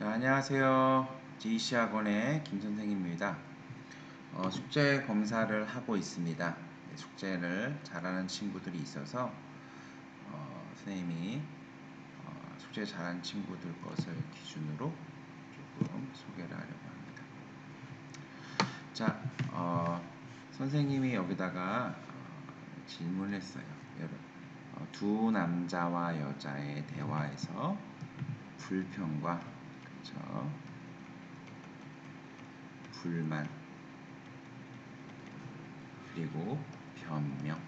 자, 안녕하세요. GC학원의 김 선생입니다. 숙제 검사를 하고 있습니다. 네, 숙제를 잘하는 친구들이 있어서 선생님이 숙제 잘하는 친구들 것을 기준으로 조금 소개를 하려고 합니다. 자, 선생님이 여기다가 질문을 했어요. 두 남자와 여자의 대화에서 불평과 그쵸? 불만 그리고 변명.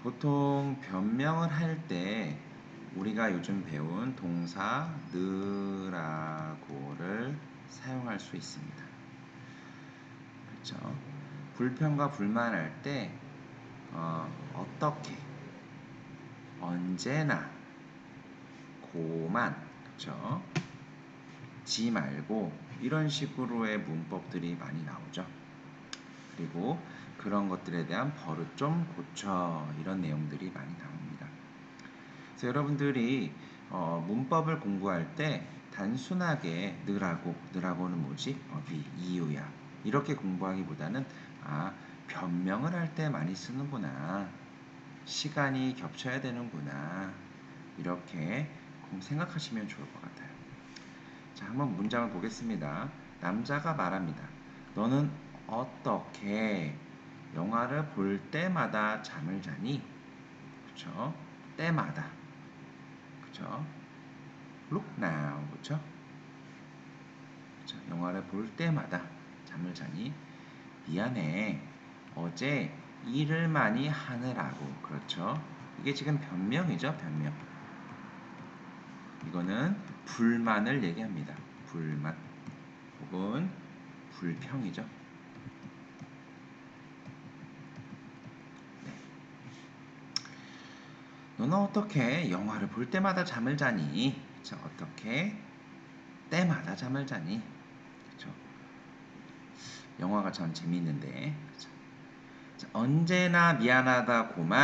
보통 변명을 할 때 우리가 요즘 배운 동사 느라고를 사용할 수 있습니다. 그렇죠? 불평과 불만할 때 어떻게, 언제나, 고만, 그렇죠? 지 말고 이런 식으로의 문법들이 많이 나오죠. 그리고 그런 것들에 대한 버릇 좀 고쳐 이런 내용들이 많이 나옵니다. 그래서 여러분들이 문법을 공부할 때 단순하게 느라고는 뭐지? 이유야. 이렇게 공부하기보다는 변명을 할 때 많이 쓰는구나. 시간이 겹쳐야 되는구나. 이렇게 생각하시면 좋을 것 같아요. 자, 한번 문장을 보겠습니다. 남자가 말합니다. 너는 어떻게 영화를 볼 때마다 잠을 자니? 그쵸? 때마다. 그쵸? Look now. 그쵸? 그쵸? 영화를 볼 때마다 잠을 자니? 미안해. 어제 일을 많이 하느라고. 그렇죠? 이게 지금 변명이죠, 변명. 이거는 불만을 얘기합니다. 불만. 혹은 불평이죠. 네. 너는 어떻게 영화를 볼 때마다 잠을 자니? 자, 어떻게 때마다 잠을 자니? 그쵸? 영화가 참 재미있는데. 그쵸? 자, 언제나 미안하다고만,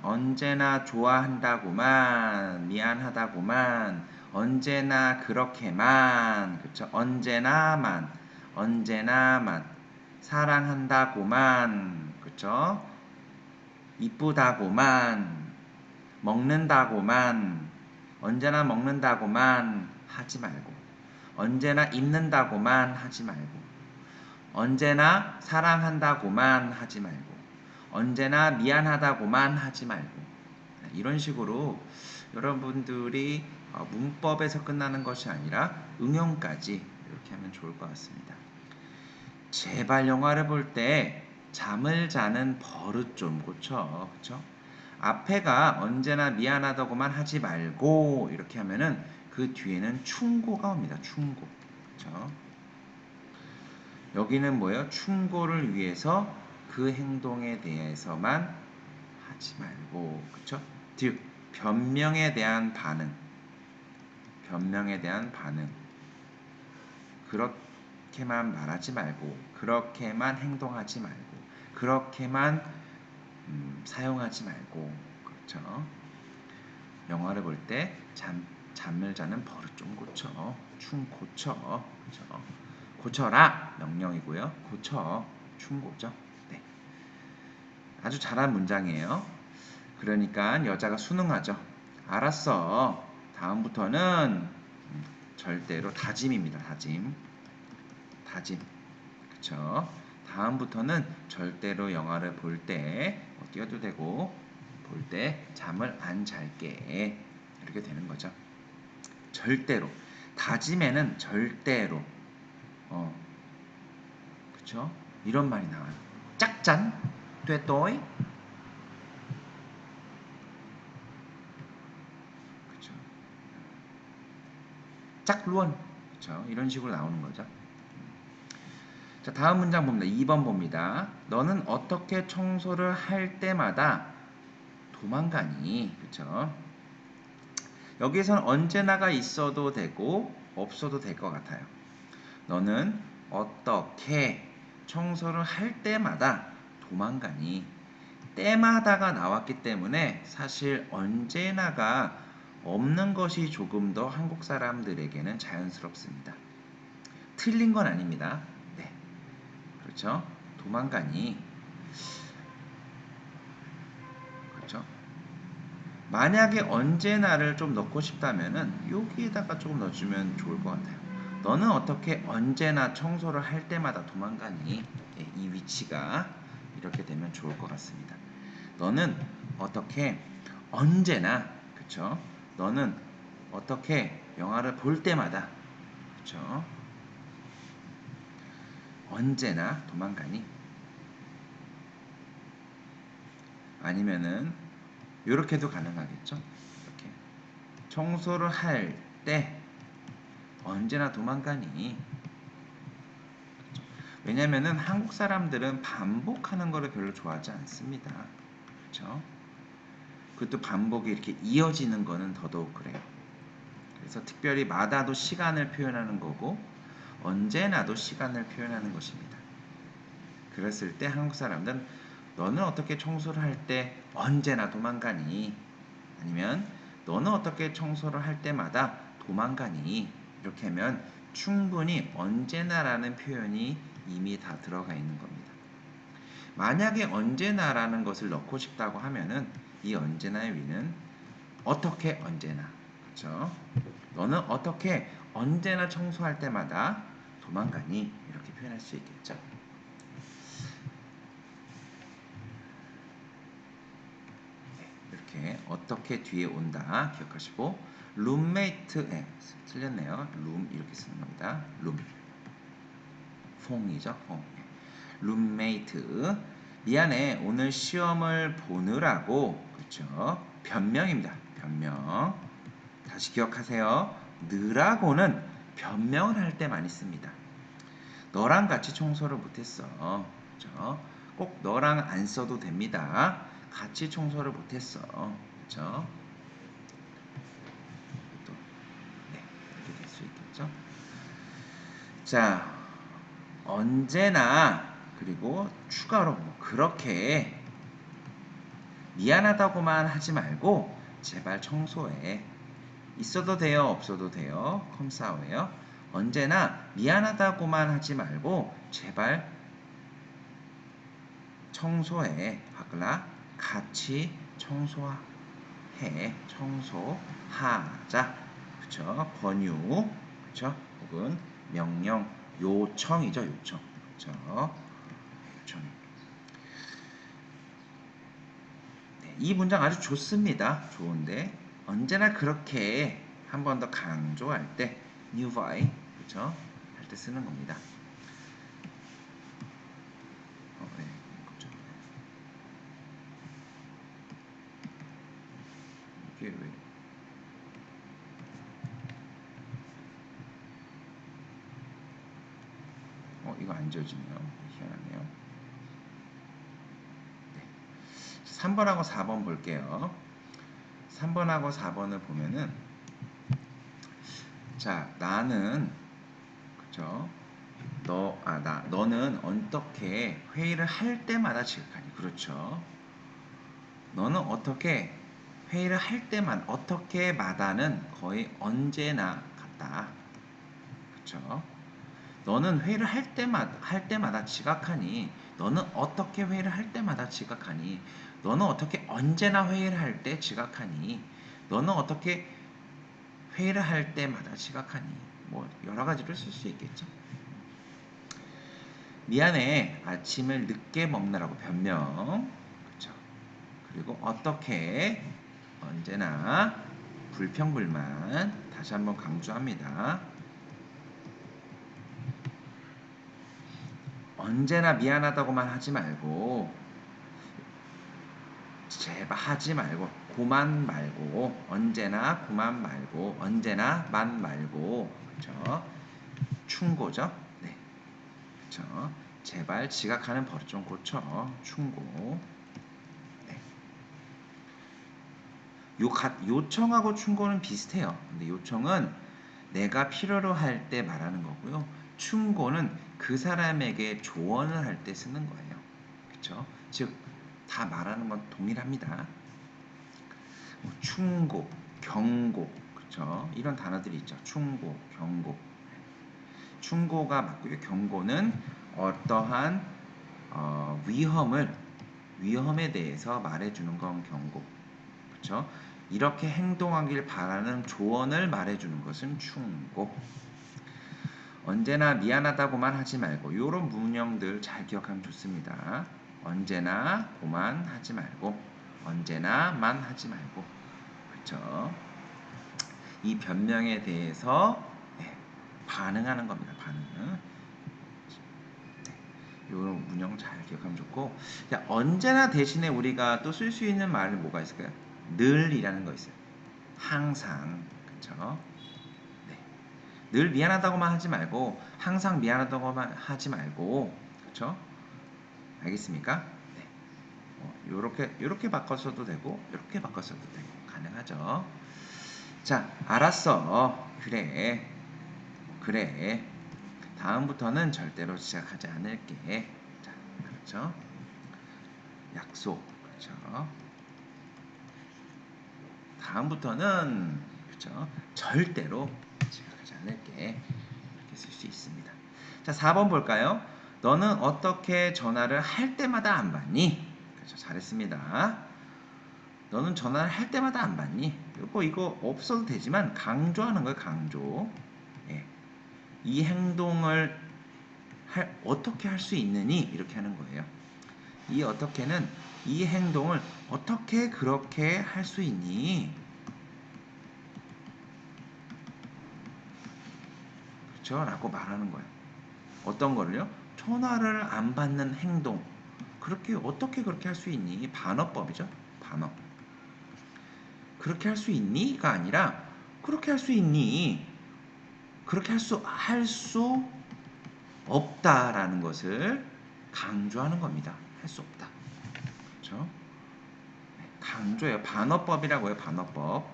언제나 좋아한다고만, 미안하다고만, 언제나 그렇게만, 그쵸? 언제나만, 사랑한다고만, 그쵸? 이쁘다고만, 먹는다고만, 언제나 먹는다고만 하지 말고, 언제나 입는다고만 하지 말고, 언제나 사랑한다고만 하지 말고, 언제나 미안하다고만 하지 말고, 이런 식으로 여러분들이 문법에서 끝나는 것이 아니라 응용까지 이렇게 하면 좋을 것 같습니다. 제발 영화를 볼 때 잠을 자는 버릇 좀 고쳐. 그쵸? 앞에가 언제나 미안하다고만 하지 말고 이렇게 하면은 그 뒤에는 충고가 옵니다. 충고. 그쵸? 여기는 뭐예요? 충고를 위해서 그 행동에 대해서만 하지 말고, 그쵸? 즉, 변명에 대한 반응. 변명에 대한 반응. 그렇게만 말하지 말고, 그렇게만 행동하지 말고, 그렇게만 사용하지 말고, 그렇죠? 영화를 볼 때 잠을 자는 버릇 좀 고쳐. 고쳐. 그렇죠? 고쳐라 명령이고요. 고쳐 충고죠. 네. 아주 잘한 문장이에요. 그러니까 여자가 순응하죠. 알았어. 다음부터는 절대로 다짐입니다. 다짐. 그쵸? 다음부터는 절대로 영화를 볼 때 뛰어도 되고 볼 때 잠을 안 잘게. 이렇게 되는 거죠. 절대로. 다짐에는 절대로. 그쵸? 이런 말이 나와요. 짝짠, tuyệt 그쵸? 짝 luôn. 그쵸? 이런 식으로 나오는 거죠. 자, 다음 문장 봅니다. 2번 봅니다. 너는 어떻게 청소를 할 때마다 도망가니? 그쵸? 여기에서는 언제나가 있어도 되고 없어도 될 것 같아요. 너는 어떻게 청소를 할 때마다 도망가니? 때마다가 나왔기 때문에 사실 언제나가 없는 것이 조금 더 한국 사람들에게는 자연스럽습니다. 틀린 건 아닙니다. 네. 그렇죠? 도망가니. 그렇죠? 만약에 언제나를 좀 넣고 싶다면은 여기에다가 조금 넣어주면 좋을 것 같아요. 너는 어떻게 언제나 청소를 할 때마다 도망가니? 예, 이 위치가 이렇게 되면 좋을 것 같습니다. 너는 어떻게 언제나, 그쵸? 너는 어떻게 영화를 볼 때마다, 그쵸? 언제나 도망가니? 아니면은 이렇게도 가능하겠죠? 이렇게 청소를 할 때 언제나 도망가니? 그렇죠? 왜냐면은 한국 사람들은 반복하는 거를 별로 좋아하지 않습니다. 그렇죠? 그것도 반복이 이렇게 이어지는 거는 더더욱 그래요. 그래서 특별히 마다도 시간을 표현하는 거고 언제나도 시간을 표현하는 것입니다. 그랬을 때 한국 사람들은 너는 어떻게 청소를 할 때 언제나 도망가니? 아니면 너는 어떻게 청소를 할 때마다 도망가니? 이렇게 하면 충분히 언제나라는 표현이 이미 다 들어가 있는 겁니다. 만약에 언제나라는 것을 넣고 싶다고 하면은 이 언제나의 위는 어떻게 언제나, 그렇죠? 너는 어떻게 언제나 청소할 때마다 도망가니? 이렇게 표현할 수 있겠죠. 이렇게 어떻게 뒤에 온다 기억하시고 룸메이트 틀렸네요. 룸 이렇게 쓰는 겁니다. 룸 퐁이죠. 퐁. 룸메이트 미안해 오늘 시험을 보느라고 그렇죠. 변명입니다. 변명 다시 기억하세요. 느라고는 변명을 할 때 많이 씁니다. 너랑 같이 청소를 못했어. 그렇죠? 꼭 너랑 안 써도 됩니다. 같이 청소를 못했어. 그렇죠? 또, 네, 이렇게 될 수 있겠죠? 자, 언제나 그리고 추가로 뭐 그렇게 미안하다고만 하지 말고 제발 청소해. 있어도 돼요, 없어도 돼요. 컴사워요. 언제나 미안하다고만 하지 말고 제발 청소해. 하글라 같이 청소해. 청소하자. 그쵸? 권유. 그쵸? 혹은 명령, 요청이죠, 요청. 그쵸? 요청. 네, 이 문장 아주 좋습니다. 좋은데 언제나 그렇게 한 번 더 강조할 때 new by 그쵸? 할 때 쓰는 겁니다. 네, 그쵸? 이게 왜 이거 안 지워지네요. 희한하네요. 네. 3번하고 4번 볼게요. 3번하고 4번을 보면은 자 나는 그쵸? 너는 어떻게 회의를 할 때마다 지각하니? 그렇죠. 너는 어떻게 회의를 할 때만 어떻게마다는 거의 언제나 같다. 그렇죠? 너는 회의를 할 때마다 지각하니? 너는 어떻게 회의를 할 때마다 지각하니? 너는 어떻게 언제나 회의를 할 때 지각하니? 너는 어떻게 회의를 할 때마다 지각하니? 뭐 여러 가지로 쓸 수 있겠죠. 미안해 아침을 늦게 먹느라고 변명. 그렇죠. 그리고 어떻게 언제나 불평불만 다시 한번 강조합니다. 언제나 미안하다고만 하지 말고 제발 하지 말고 고만 말고 언제나 고만 말고 언제나만 말고 그렇죠? 충고죠? 네, 그렇죠? 제발 지각하는 버릇 좀 고쳐 충고. 네. 요청하고 충고는 비슷해요. 근데 요청은 내가 필요로 할 때 말하는 거고요. 충고는 그 사람에게 조언을 할 때 쓰는 거예요. 그쵸? 즉, 다 말하는 건 동일합니다. 뭐 충고, 경고, 그쵸? 이런 단어들이 있죠. 충고, 경고. 충고가 맞고요. 경고는 어떠한 위험에 대해서 말해주는 건 경고, 그쵸? 이렇게 행동하길 바라는 조언을 말해주는 것은 충고. 언제나 미안하다고만 하지 말고, 이런 문형들 잘 기억하면 좋습니다. 언제나 고만 하지 말고, 언제나만 하지 말고, 그쵸? 이 변명에 대해서 반응하는 겁니다. 반응. 이런 문형 잘 기억하면 좋고, 자, 언제나 대신에 우리가 또 쓸 수 있는 말은 뭐가 있을까요? 늘이라는 거 있어요. 항상, 그쵸? 네. 늘 미안하다고만 하지 말고, 항상 미안하다고만 하지 말고, 그쵸? 알겠습니까? 네. 요렇게 바꿔서도 되고, 요렇게 바꿔서도 되고, 가능하죠? 자, 알았어. 그래. 그래. 다음부터는 절대로 시작하지 않을게. 자, 그렇죠? 약속. 그렇죠? 다음부터는 그렇죠? 절대로 시작하지 않을게. 이렇게 쓸 수 있습니다. 자, 4번 볼까요? 너는 어떻게 전화를 할 때마다 안 받니? 그렇죠. 잘했습니다. 너는 전화를 할 때마다 안 받니? 이거 없어도 되지만 강조하는 거예요. 강조. 예. 이 행동을 어떻게 할 수 있느니? 이렇게 하는 거예요. 이 어떻게는 이 행동을 어떻게 그렇게 할 수 있니? 그렇죠? 라고 말하는 거예요. 어떤 거를요? 전화를 안 받는 행동. 어떻게 그렇게 할 수 있니? 반어법이죠. 반어. 그렇게 할 수 있니?가 아니라 그렇게 할 수 있니? 그렇게 할 수 없다라는 것을 강조하는 겁니다. 할 수 없다. 그렇죠? 강조예요. 반어법이라고 해요. 반어법.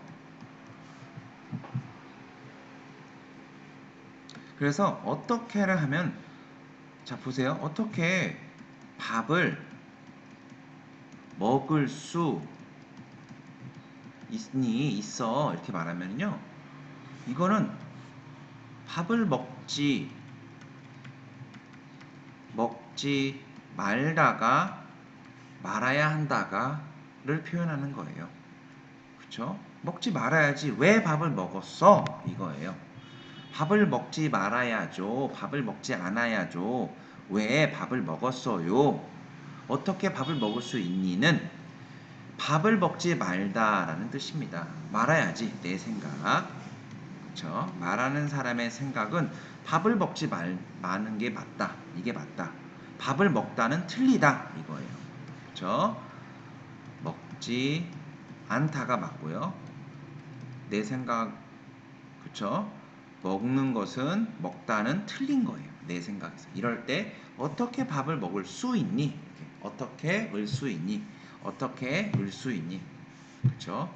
그래서 어떻게를 하면, 자 보세요. 어떻게 밥을 먹을 수 있어 이렇게 말하면요, 이거는 밥을 먹지 말다가 말아야 한다가를 표현하는 거예요. 그쵸? 먹지 말아야지. 왜 밥을 먹었어? 이거예요. 밥을 먹지 말아야죠. 밥을 먹지 않아야죠. 왜 밥을 먹었어요? 어떻게 밥을 먹을 수 있니는 밥을 먹지 말다라는 뜻입니다. 말아야지, 내 생각. 그쵸? 말하는 사람의 생각은 밥을 먹지 마는 게 맞다. 이게 맞다. 밥을 먹다는 틀리다. 이거예요. 그쵸? 먹지 않다가 맞고요. 내 생각, 그쵸? 먹는 것은 먹다는 틀린 거예요. 내 생각에서. 이럴 때 어떻게 밥을 먹을 수 있니? 이렇게. 어떻게 을 수 있니? 어떻게 을 수 있니? 그쵸?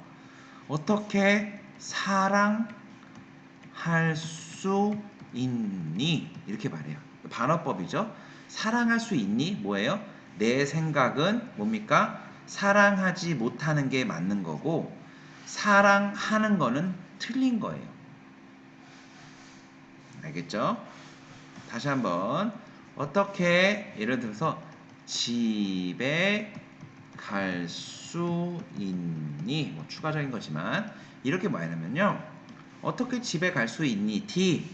어떻게 사랑할 수 있니? 이렇게 말해요. 반어법이죠. 사랑할 수 있니? 뭐예요? 내 생각은 뭡니까? 사랑하지 못하는 게 맞는 거고, 사랑하는 거는 틀린 거예요. 알겠죠? 다시 한번. 어떻게, 예를 들어서 집에 갈 수 있니? 뭐 추가적인 거지만 이렇게 말하면요, 어떻게 집에 갈 수 있니? D.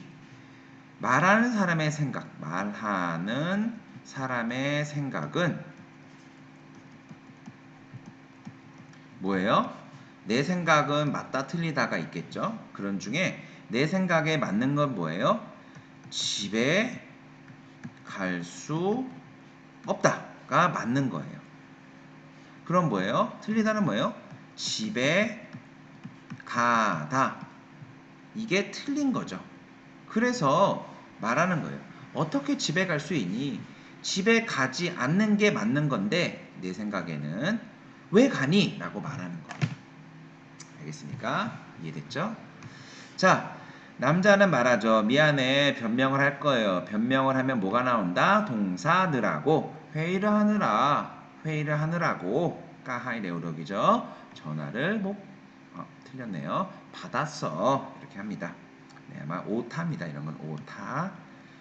말하는 사람의 생각은 뭐예요? 내 생각은 맞다 틀리다가 있겠죠. 그런 중에 내 생각에 맞는 건 뭐예요? 집에 갈 수 없다가 맞는 거예요. 그럼 뭐예요? 틀리다는 뭐예요? 집에 가다. 이게 틀린 거죠. 그래서 말하는 거예요. 어떻게 집에 갈 수 있니? 집에 가지 않는 게 맞는 건데 내 생각에는 왜 가니? 라고 말하는 거예요. 알겠습니까? 이해됐죠? 자, 남자는 말하죠. 미안해. 변명을 할 거예요. 변명을 하면 뭐가 나온다? 동사 느라고. 회의를 하느라고 까하이 레오력이죠. 전화를 못 틀렸네요. 받았어. 이렇게 합니다. 네, 아마 오타입니다. 이런 건 오타.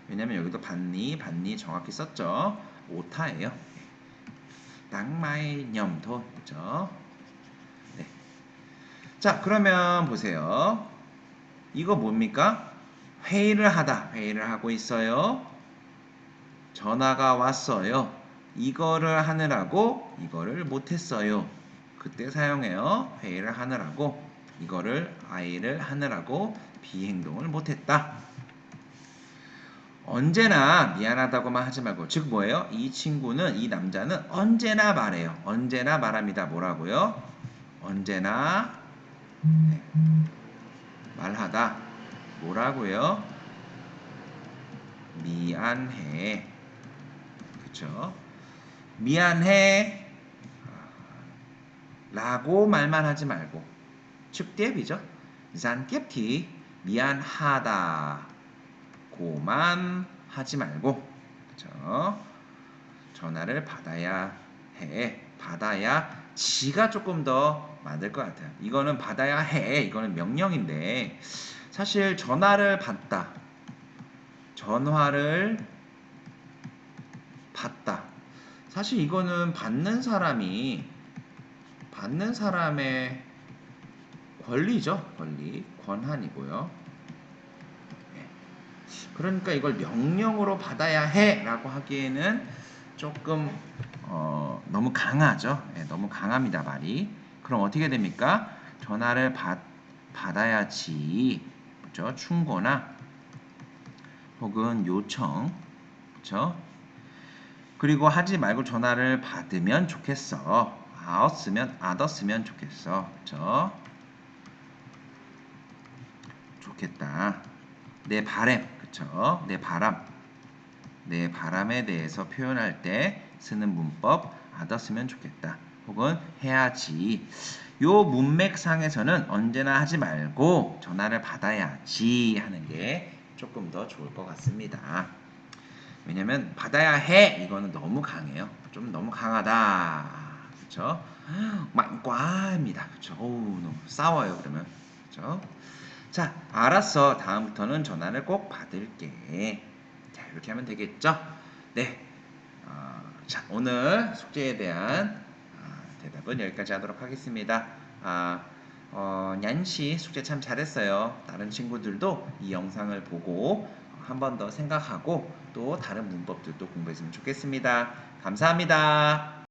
왜냐면 여기도 받니 정확히 썼죠. 오타예요. 낭마의 념도 그죠? 네. 자, 그러면 보세요. 이거 뭡니까? 회의를 하고 있어요. 전화가 왔어요. 이거를 하느라고 이거를 못했어요. 그때 사용해요. 회의를 하느라고 이거를 I를 하느라고 비행동을 못했다. 언제나 미안하다고만 하지 말고 즉 뭐예요? 이 친구는 이 남자는 언제나 말해요. 언제나 말합니다. 뭐라고요? 언제나 네, 말하다. 뭐라고요? 미안해. 그쵸? 미안해 라고 말만 하지 말고 trực tiếp 이죠. 잔tiếp thì 미안하다 고만 하지 말고 그쵸? 전화를 받아야 해. 받아야 지가 조금 더 맞을 것 같아요. 이거는 받아야 해. 이거는 명령인데 사실 전화를 받다. 전화를 받다. 사실 이거는 받는 사람의 권리죠. 권리. 권한이고요. 네. 그러니까 이걸 명령으로 받아야 해 라고 하기에는 조금 너무 강하죠. 네, 너무 강합니다. 말이. 그럼 어떻게 됩니까? 전화를 받아야지. 그렇죠? 충고나 혹은 요청. 그렇죠? 그리고 하지 말고 전화를 받으면 좋겠어. 아뒀으면 좋겠어. 그쵸? 좋겠다. 내 바람, 그쵸? 내 바람에 대해서 표현할 때 쓰는 문법 아뒀으면 좋겠다. 혹은 해야지. 요 문맥상에서는 언제나 하지 말고 전화를 받아야지 하는 게 조금 더 좋을 것 같습니다. 왜냐면 받아야 해 이거는 너무 강해요. 좀 너무 강하다. 그렇죠? mạnh quá 입니다. 그렇죠? 어우, 너무 싸워요 그러면. 그렇죠? 자, 알았어. 다음부터는 전화를 꼭 받을게. 자, 이렇게 하면 되겠죠? 네. 자, 오늘 숙제에 대한 대답은 여기까지 하도록 하겠습니다. 냔씨 숙제 참 잘했어요. 다른 친구들도 이 영상을 보고 한 번 더 생각하고 또 다른 문법들도 공부했으면 좋겠습니다. 감사합니다.